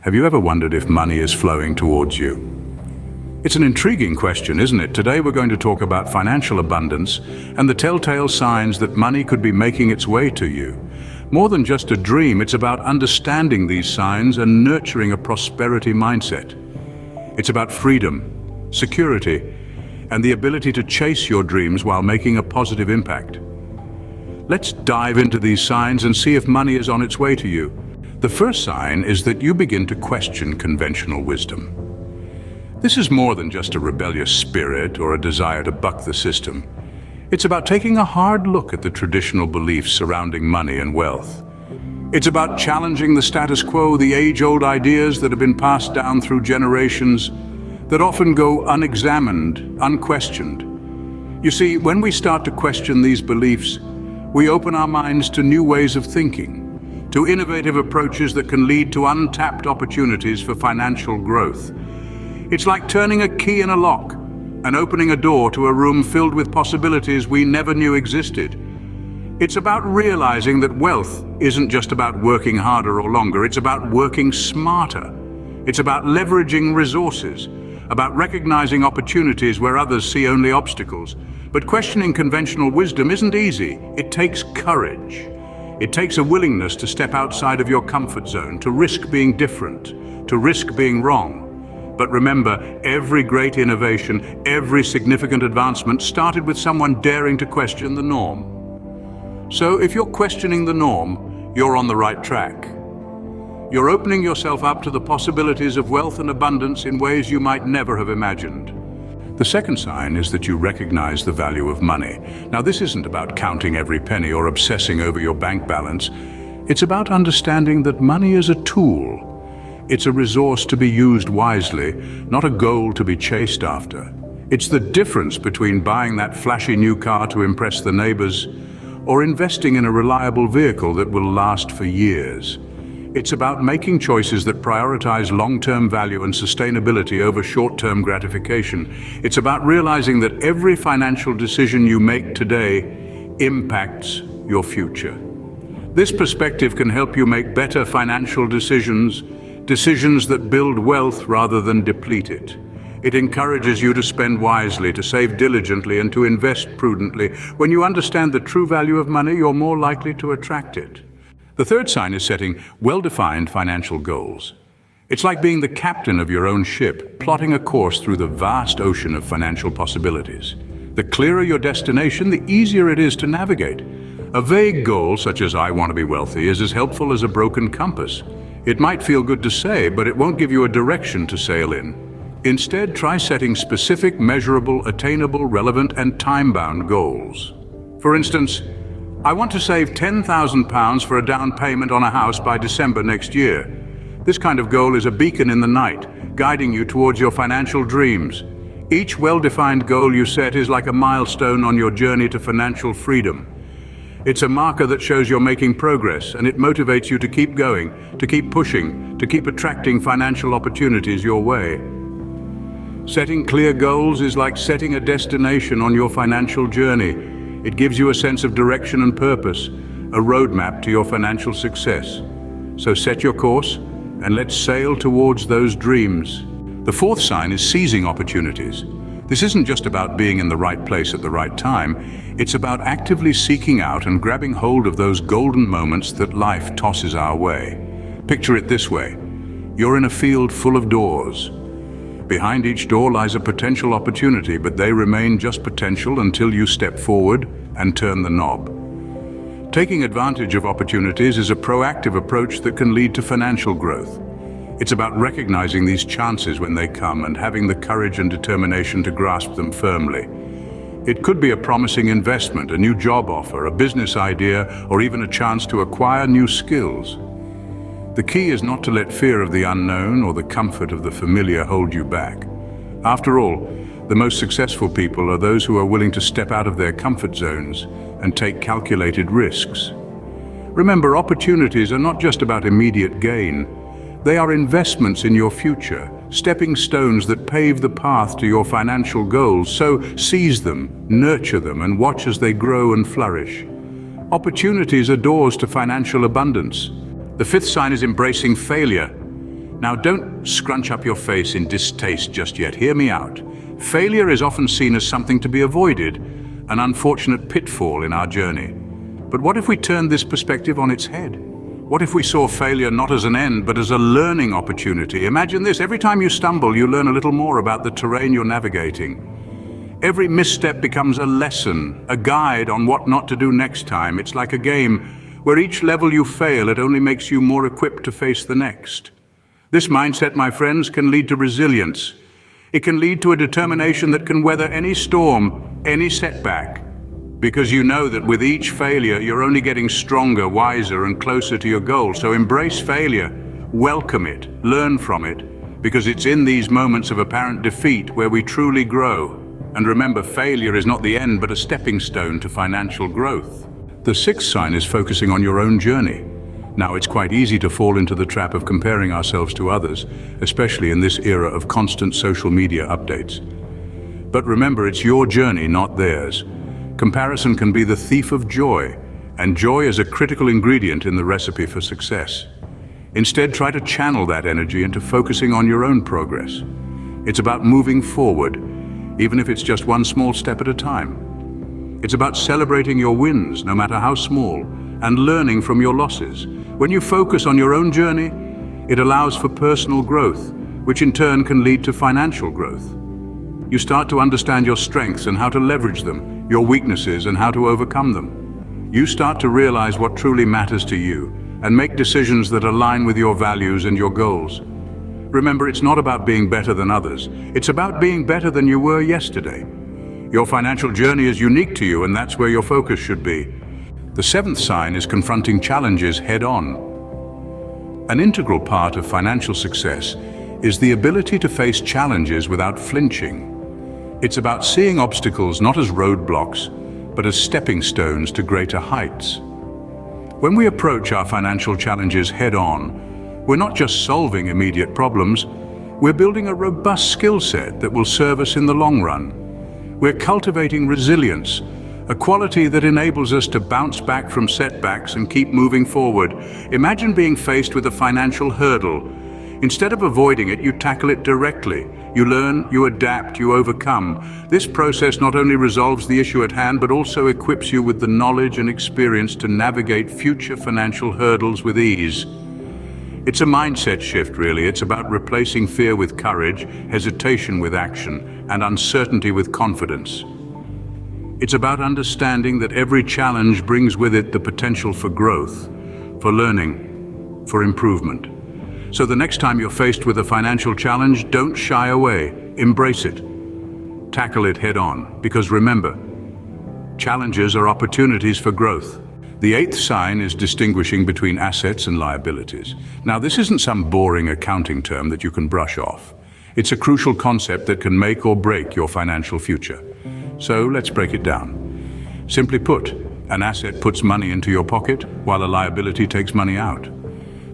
Have you ever wondered if money is flowing towards you? It's an intriguing question, isn't it? Today we're going to talk about financial abundance and the telltale signs that money could be making its way to you. More than just a dream, it's about understanding these signs and nurturing a prosperity mindset. It's about freedom, security, and the ability to chase your dreams while making a positive impact. Let's dive into these signs and see if money is on its way to you. The first sign is that you begin to question conventional wisdom. This is more than just a rebellious spirit or a desire to buck the system. It's about taking a hard look at the traditional beliefs surrounding money and wealth. It's about challenging the status quo, the age-old ideas that have been passed down through generations that often go unexamined, unquestioned. You see, when we start to question these beliefs, we open our minds to new ways of thinking, to innovative approaches that can lead to untapped opportunities for financial growth. It's like turning a key in a lock and opening a door to a room filled with possibilities we never knew existed. It's about realizing that wealth isn't just about working harder or longer, it's about working smarter. It's about leveraging resources, about recognizing opportunities where others see only obstacles. But questioning conventional wisdom isn't easy. It takes courage. It takes a willingness to step outside of your comfort zone, to risk being different, to risk being wrong. But remember, every great innovation, every significant advancement started with someone daring to question the norm. So if you're questioning the norm, you're on the right track. You're opening yourself up to the possibilities of wealth and abundance in ways you might never have imagined. The second sign is that you recognize the value of money. Now, this isn't about counting every penny or obsessing over your bank balance. It's about understanding that money is a tool. It's a resource to be used wisely, not a goal to be chased after. It's the difference between buying that flashy new car to impress the neighbors or investing in a reliable vehicle that will last for years. It's about making choices that prioritize long-term value and sustainability over short-term gratification. It's about realizing that every financial decision you make today impacts your future. This perspective can help you make better financial decisions, decisions that build wealth rather than deplete it. It encourages you to spend wisely, to save diligently, and to invest prudently. When you understand the true value of money, you're more likely to attract it. The third sign is setting well-defined financial goals. It's like being the captain of your own ship, plotting a course through the vast ocean of financial possibilities. The clearer your destination, the easier it is to navigate. A vague goal, such as "I want to be wealthy," is as helpful as a broken compass. It might feel good to say, but it won't give you a direction to sail in. Instead, try setting specific, measurable, attainable, relevant, and time-bound goals. For instance, I want to save £10,000 for a down payment on a house by December next year. This kind of goal is a beacon in the night, guiding you towards your financial dreams. Each well-defined goal you set is like a milestone on your journey to financial freedom. It's a marker that shows you're making progress, and it motivates you to keep going, to keep pushing, to keep attracting financial opportunities your way. Setting clear goals is like setting a destination on your financial journey. It gives you a sense of direction and purpose, a roadmap to your financial success. So set your course and let's sail towards those dreams. The fourth sign is seizing opportunities. This isn't just about being in the right place at the right time. It's about actively seeking out and grabbing hold of those golden moments that life tosses our way. Picture it this way. You're in a field full of doors. Behind each door lies a potential opportunity, but they remain just potential until you step forward and turn the knob. Taking advantage of opportunities is a proactive approach that can lead to financial growth. It's about recognizing these chances when they come and having the courage and determination to grasp them firmly. It could be a promising investment, a new job offer, a business idea, or even a chance to acquire new skills. The key is not to let fear of the unknown or the comfort of the familiar hold you back. After all, the most successful people are those who are willing to step out of their comfort zones and take calculated risks. Remember, opportunities are not just about immediate gain. They are investments in your future, stepping stones that pave the path to your financial goals. So seize them, nurture them, and watch as they grow and flourish. Opportunities are doors to financial abundance. The fifth sign is embracing failure. Now, don't scrunch up your face in distaste just yet. Hear me out. Failure is often seen as something to be avoided, an unfortunate pitfall in our journey. But what if we turned this perspective on its head? What if we saw failure not as an end, but as a learning opportunity? Imagine this: every time you stumble, you learn a little more about the terrain you're navigating. Every misstep becomes a lesson, a guide on what not to do next time. It's like a game where each level you fail, it only makes you more equipped to face the next. This mindset, my friends, can lead to resilience. It can lead to a determination that can weather any storm, any setback. Because you know that with each failure, you're only getting stronger, wiser, and closer to your goal. So embrace failure, welcome it, learn from it, because it's in these moments of apparent defeat where we truly grow. And remember, failure is not the end, but a stepping stone to financial growth. The sixth sign is focusing on your own journey. Now, it's quite easy to fall into the trap of comparing ourselves to others, especially in this era of constant social media updates. But remember, it's your journey, not theirs. Comparison can be the thief of joy, and joy is a critical ingredient in the recipe for success. Instead, try to channel that energy into focusing on your own progress. It's about moving forward, even if it's just one small step at a time. It's about celebrating your wins, no matter how small, and learning from your losses. When you focus on your own journey, it allows for personal growth, which in turn can lead to financial growth. You start to understand your strengths and how to leverage them, your weaknesses and how to overcome them. You start to realize what truly matters to you and make decisions that align with your values and your goals. Remember, it's not about being better than others. It's about being better than you were yesterday. Your financial journey is unique to you, and that's where your focus should be. The seventh sign is confronting challenges head-on. An integral part of financial success is the ability to face challenges without flinching. It's about seeing obstacles not as roadblocks, but as stepping stones to greater heights. When we approach our financial challenges head-on, we're not just solving immediate problems, we're building a robust skill set that will serve us in the long run. We're cultivating resilience, a quality that enables us to bounce back from setbacks and keep moving forward. Imagine being faced with a financial hurdle. Instead of avoiding it, you tackle it directly. You learn, you adapt, you overcome. This process not only resolves the issue at hand, but also equips you with the knowledge and experience to navigate future financial hurdles with ease. It's a mindset shift, really. It's about replacing fear with courage, hesitation with action, and uncertainty with confidence. It's about understanding that every challenge brings with it the potential for growth, for learning, for improvement. So the next time you're faced with a financial challenge, don't shy away. Embrace it. Tackle it head on, because remember, challenges are opportunities for growth. The eighth sign is distinguishing between assets and liabilities. Now, this isn't some boring accounting term that you can brush off. It's a crucial concept that can make or break your financial future. So let's break it down. Simply put, an asset puts money into your pocket, while a liability takes money out.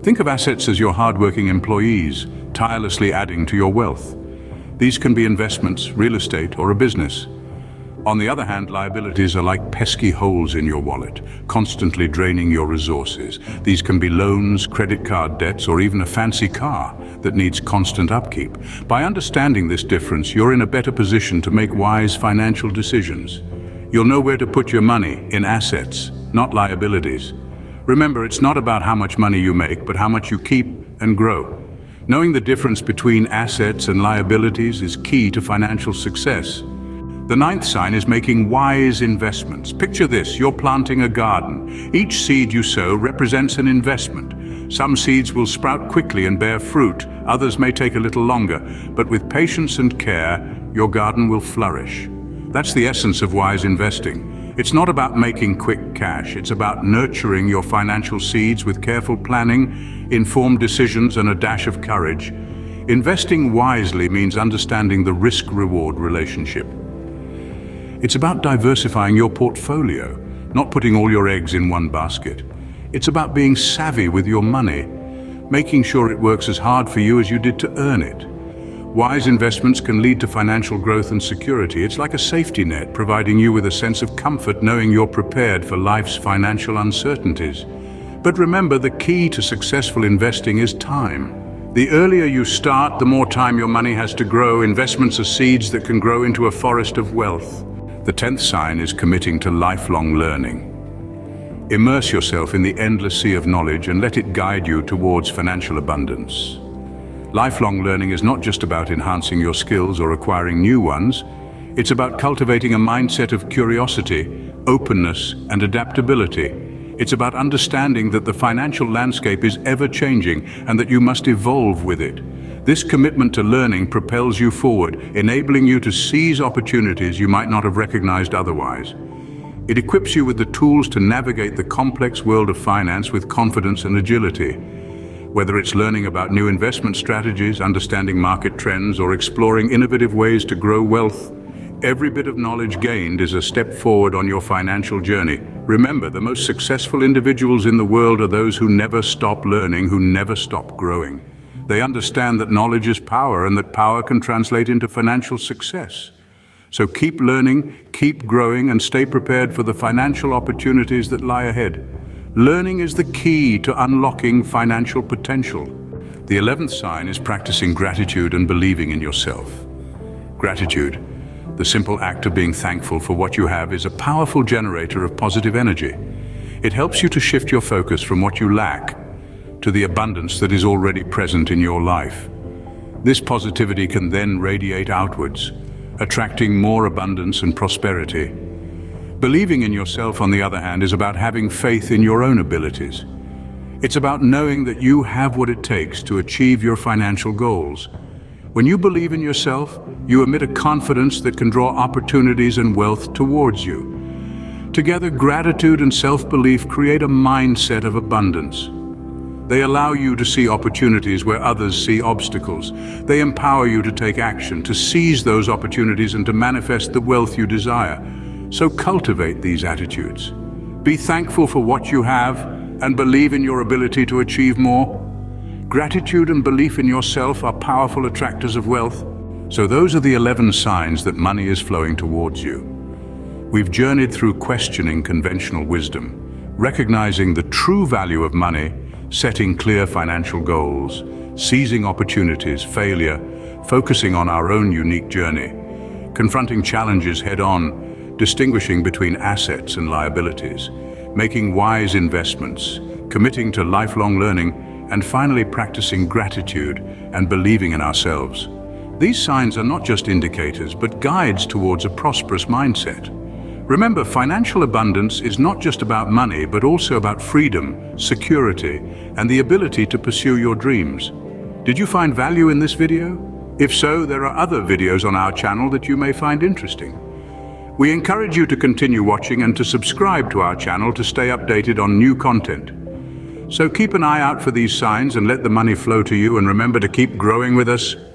Think of assets as your hardworking employees, tirelessly adding to your wealth. These can be investments, real estate, or a business. On the other hand, liabilities are like pesky holes in your wallet, constantly draining your resources. These can be loans, credit card debts, or even a fancy car that needs constant upkeep. By understanding this difference, you're in a better position to make wise financial decisions. You'll know where to put your money, in assets, not liabilities. Remember, it's not about how much money you make, but how much you keep and grow. Knowing the difference between assets and liabilities is key to financial success. The ninth sign is making wise investments. Picture this: you're planting a garden. Each seed you sow represents an investment. Some seeds will sprout quickly and bear fruit. Others may take a little longer, but with patience and care, your garden will flourish. That's the essence of wise investing. It's not about making quick cash. It's about nurturing your financial seeds with careful planning, informed decisions, and a dash of courage. Investing wisely means understanding the risk-reward relationship. It's about diversifying your portfolio, not putting all your eggs in one basket. It's about being savvy with your money, making sure it works as hard for you as you did to earn it. Wise investments can lead to financial growth and security. It's like a safety net, providing you with a sense of comfort knowing you're prepared for life's financial uncertainties. But remember, the key to successful investing is time. The earlier you start, the more time your money has to grow. Investments are seeds that can grow into a forest of wealth. The 10th sign is committing to lifelong learning. Immerse yourself in the endless sea of knowledge and let it guide you towards financial abundance. Lifelong learning is not just about enhancing your skills or acquiring new ones. It's about cultivating a mindset of curiosity, openness, and adaptability. It's about understanding that the financial landscape is ever-changing and that you must evolve with it. This commitment to learning propels you forward, enabling you to seize opportunities you might not have recognized otherwise. It equips you with the tools to navigate the complex world of finance with confidence and agility. Whether it's learning about new investment strategies, understanding market trends, or exploring innovative ways to grow wealth, every bit of knowledge gained is a step forward on your financial journey. Remember, the most successful individuals in the world are those who never stop learning, who never stop growing. They understand that knowledge is power and that power can translate into financial success. So keep learning, keep growing, and stay prepared for the financial opportunities that lie ahead. Learning is the key to unlocking financial potential. The 11th sign is practicing gratitude and believing in yourself. Gratitude, the simple act of being thankful for what you have, is a powerful generator of positive energy. It helps you to shift your focus from what you lack to the abundance that is already present in your life. This positivity can then radiate outwards, attracting more abundance and prosperity. Believing in yourself, on the other hand, is about having faith in your own abilities. It's about knowing that you have what it takes to achieve your financial goals. When you believe in yourself, you emit a confidence that can draw opportunities and wealth towards you. Together, gratitude and self-belief create a mindset of abundance. They allow you to see opportunities where others see obstacles. They empower you to take action, to seize those opportunities and to manifest the wealth you desire. So cultivate these attitudes. Be thankful for what you have and believe in your ability to achieve more. Gratitude and belief in yourself are powerful attractors of wealth. So those are the 11 signs that money is flowing towards you. We've journeyed through questioning conventional wisdom, recognizing the true value of money, setting clear financial goals, seizing opportunities, failure, focusing on our own unique journey, confronting challenges head-on, distinguishing between assets and liabilities, making wise investments, committing to lifelong learning, and finally practicing gratitude and believing in ourselves. These signs are not just indicators, but guides towards a prosperous mindset. Remember, financial abundance is not just about money, but also about freedom, security, and the ability to pursue your dreams. Did you find value in this video? If so, there are other videos on our channel that you may find interesting. We encourage you to continue watching and to subscribe to our channel to stay updated on new content. So keep an eye out for these signs and let the money flow to you, and remember to keep growing with us.